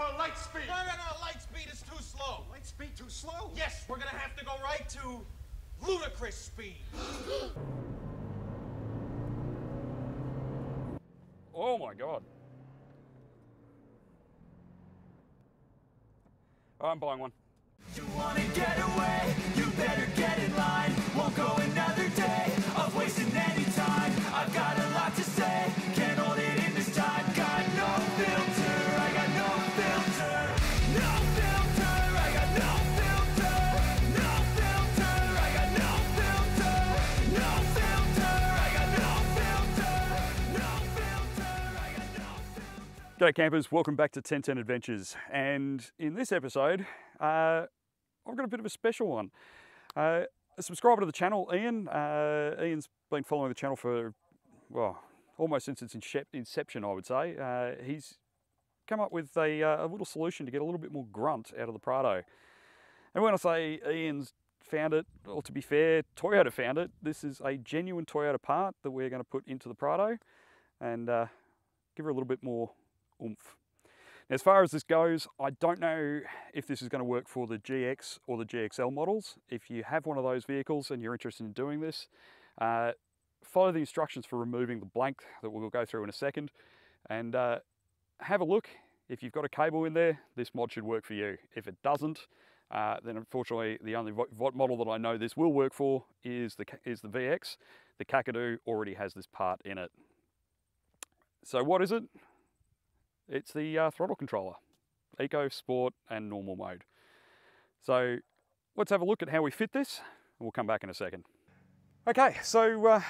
for light speed. No, light speed is too slow. Light speed too slow? Yes, we're gonna have to go right to ludicrous speed. Oh my God. I'm buying one. You wanna get away, you better get in line. Won't go another day of wasting any time. I've got a lot to say, can't hold it in this time. Got no filter, I got no filter. No filter, I got no filter. No filter, I got no filter. No filter, I got no filter. No filter, I got no filter. G'day campers, welcome back to 1010 Adventures. And in this episode, I've got a bit of a special one. A subscriber to the channel, Ian. Ian's been following the channel for, well, almost since its inception, I would say. He's come up with a little solution to get a little bit more grunt out of the Prado. And when I say Ian's found it, or to be fair, Toyota found it, this is a genuine Toyota part that we're going to put into the Prado and give her a little bit more oomph. As far as this goes, I don't know if this is going to work for the GX or the GXL models. If you have one of those vehicles and you're interested in doing this, follow the instructions for removing the blank that we'll go through in a second, and have a look. If you've got a cable in there, this mod should work for you. If it doesn't, then unfortunately the only model that I know this will work for is the VX. The Kakadu already has this part in it. So what is it? It's the throttle controller, Eco, Sport and Normal mode. So let's have a look at how we fit this, and we'll come back in a second. Okay, so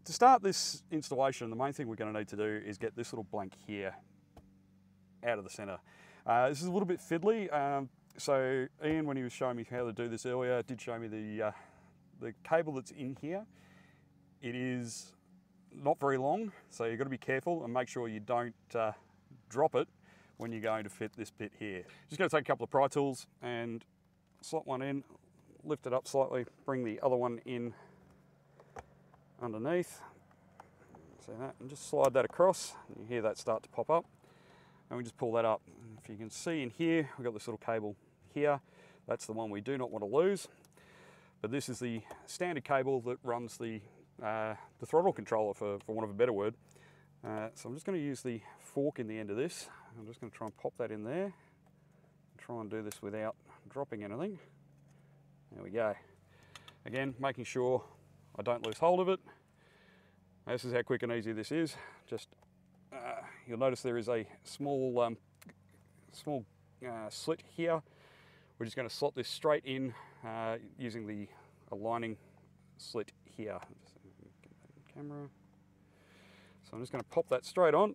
to start this installation, the main thing we're going to need to do is get this little blank here out of the center. This is a little bit fiddly, so Ian, when he was showing me how to do this earlier, did show me the cable that's in here. It is not very long, so you've got to be careful and make sure you don't drop it when you're going to fit this bit here. Just going to take a couple of pry tools and slot one in, lift it up slightly, bring the other one in underneath, see that, and just slide that across. You hear that start to pop up, and we just pull that up. And if you can see in here, we've got this little cable here. That's the one we do not want to lose, but this is the standard cable that runs the throttle controller, for want of a better word. So I'm just going to use the fork in the end of this. I'm just going to try and pop that in there. Try and do this without dropping anything. There we go. Again, making sure I don't lose hold of it. This is how quick and easy this is. Just you'll notice there is a small slit here. We're just going to slot this straight in using the aligning slit here. Just get that in camera. So I'm just going to pop that straight on,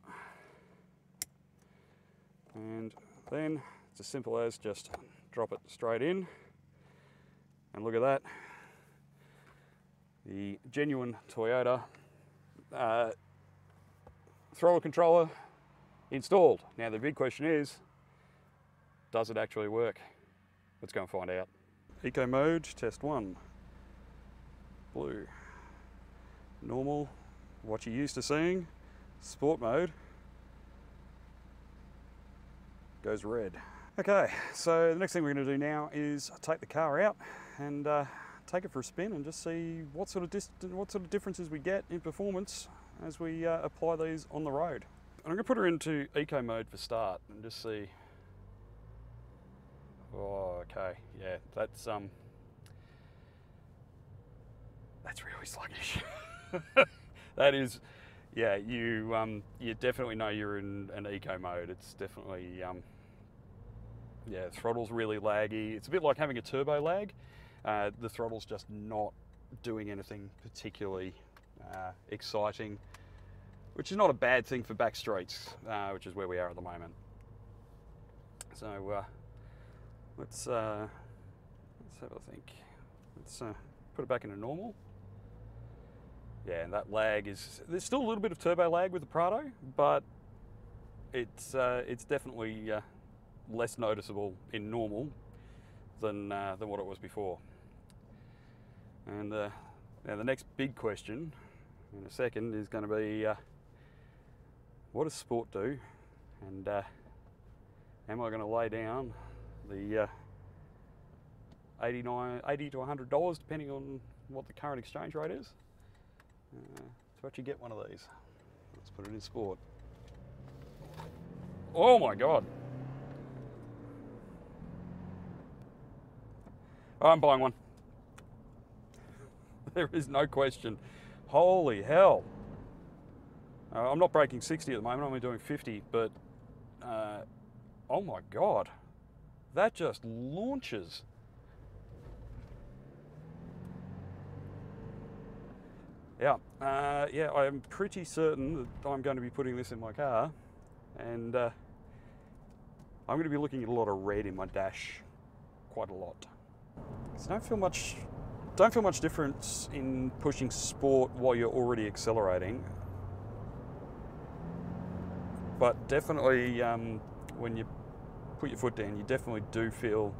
and then it's as simple as just drop it straight in, and look at that, the genuine Toyota throttle controller installed. Now the big question is, does it actually work? Let's go and find out. Eco mode, test 1, blue, normal, what you're used to seeing. Sport mode goes red. Okay, so the next thing we're going to do now is take the car out and take it for a spin and just see what sort of differences we get in performance as we apply these on the road. I'm going to put her into eco mode for start and just see. Oh, okay, yeah, that's really sluggish. That is, yeah, you definitely know you're in an eco mode. It's definitely, yeah, throttle's really laggy. It's a bit like having a turbo lag. The throttle's just not doing anything particularly exciting, which is not a bad thing for back streets, which is where we are at the moment. So let's have a think. Let's put it back into normal. Yeah, and that lag is, there's still a little bit of turbo lag with the Prado, but it's definitely less noticeable in normal than what it was before. And now the next big question in a second is going to be, what does Sport do, and am I going to lay down the $80 to $100, depending on what the current exchange rate is, to actually get one of these? Let's put it in sport. Oh my God. I'm buying one. There is no question. Holy hell. I'm not breaking 60 at the moment, I'm only doing 50, but oh my God. That just launches. Yeah, yeah, I'm pretty certain that I'm going to be putting this in my car, and I'm going to be looking at a lot of red in my dash, quite a lot. So don't feel much difference in pushing sport while you're already accelerating, but definitely when you put your foot down, you definitely do feel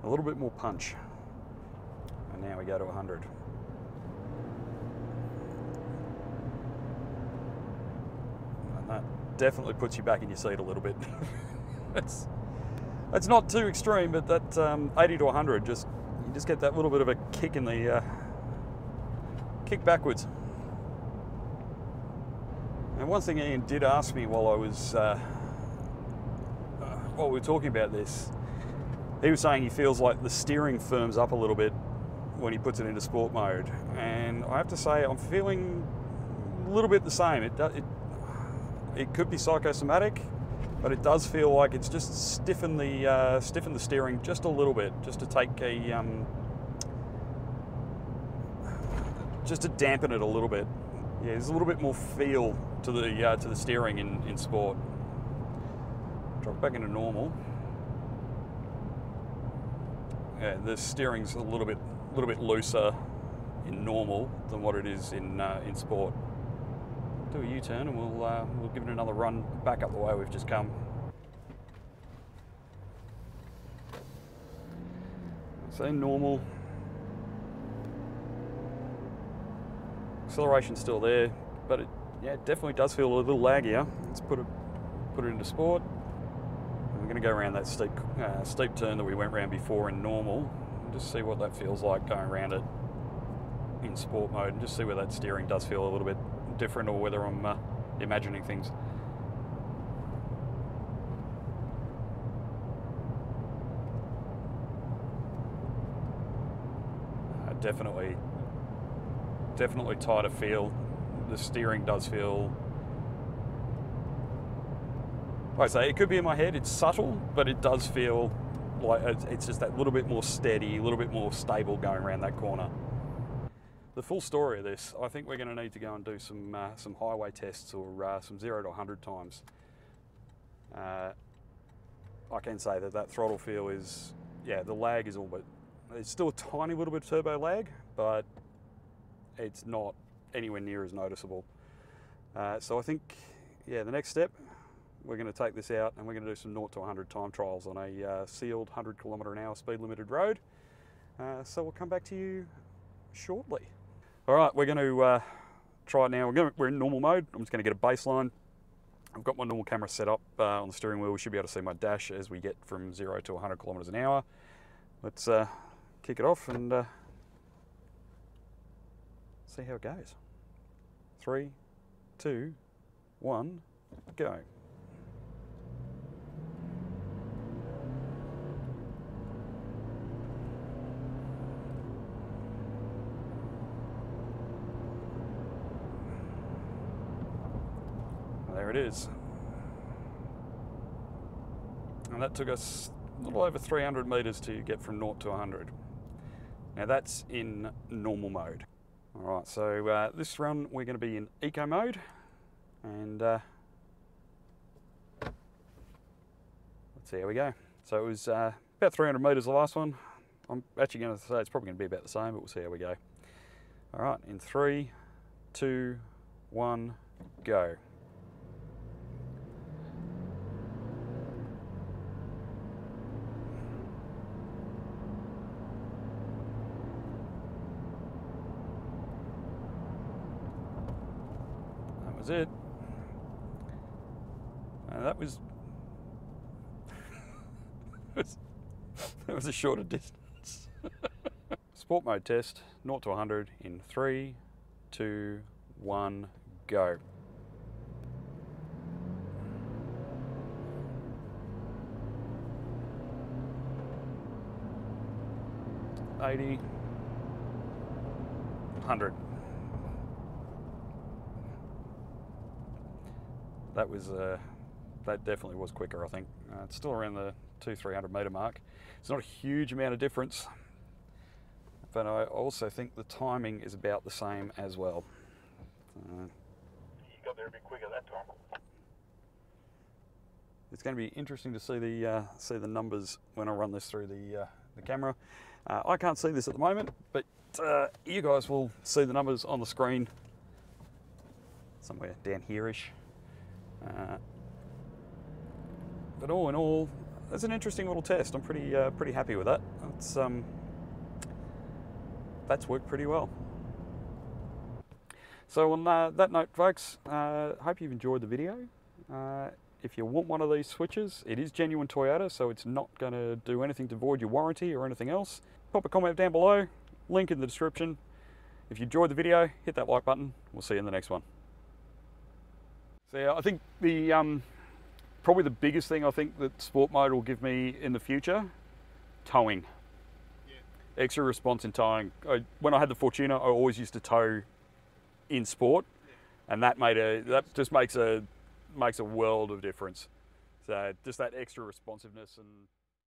a little bit more punch. And now we go to 100. And that definitely puts you back in your seat a little bit. It's not too extreme, but that 80 to 100, you just get that little bit of a kick in the kick backwards. And one thing Ian did ask me while we were talking about this, he was saying he feels like the steering firms up a little bit when he puts it into sport mode, and I have to say I'm feeling a little bit the same. It could be psychosomatic, but it does feel like it's just stiffened the steering just a little bit, just to take a just to dampen it a little bit. Yeah, there's a little bit more feel to the steering in sport. Drop back into normal. Yeah, the steering's a little bit looser in normal than what it is in sport. Do a U-turn and we'll give it another run back up the way we've just come. So normal. Acceleration's still there, but it definitely does feel a little laggier. Let's put it into sport. We're going to go around that steep turn that we went around before in normal, and just see what that feels like going around it in sport mode, and just see where that steering does feel a little bit different, or whether I'm imagining things. Definitely tighter feel. The steering does feel, like I say, it could be in my head, it's subtle, but it does feel like it's just that little bit more steady, a little bit more stable going around that corner. The full story of this, I think we're going to need to go and do some highway tests, or some 0 to 100 times. I can say that throttle feel is, yeah, the lag is all but, it's still a tiny little bit of turbo lag, but it's not anywhere near as noticeable. So I think, yeah, the next step, we're going to take this out and we're going to do some 0 to 100 time trials on a sealed 100 km/h speed limited road. So we'll come back to you shortly. All right, we're going to try it now. We're in normal mode. I'm just going to get a baseline. I've got my normal camera set up on the steering wheel. We should be able to see my dash as we get from 0 to 100 km/h. Let's kick it off and see how it goes. 3, 2, 1, go. There it is. And that took us a little over 300 metres to get from 0 to 100. Now that's in normal mode. All right, so this run we're going to be in eco mode, and let's see how we go. So it was about 300 metres the last one. I'm actually going to say it's probably going to be about the same, but we'll see how we go. All right, in 3, 2, 1, go. That was it. That was That was a shorter distance. Sport mode test, 0 to 100 in 3, 2, 1, go. $80, 100. That was that definitely was quicker, I think. It's still around the 200-300 metre mark. It's not a huge amount of difference, but I also think the timing is about the same as well. You got there a bit quicker that time. It's going to be interesting to see the numbers when I run this through the camera. I can't see this at the moment, but you guys will see the numbers on the screen somewhere down here-ish. But all in all, that's an interesting little test. I'm pretty happy with that. That's worked pretty well. So on that note, folks, hope you've enjoyed the video. If you want one of these switches, it is genuine Toyota, so it's not going to do anything to void your warranty or anything else. Pop a comment down below, link in the description. If you enjoyed the video, hit that like button. We'll see you in the next one. So yeah, I think probably the biggest thing I think that sport mode will give me in the future, towing. Yeah. Extra response in towing. When I had the Fortuna, I always used to tow in sport, and that just makes a world of difference. So just that extra responsiveness and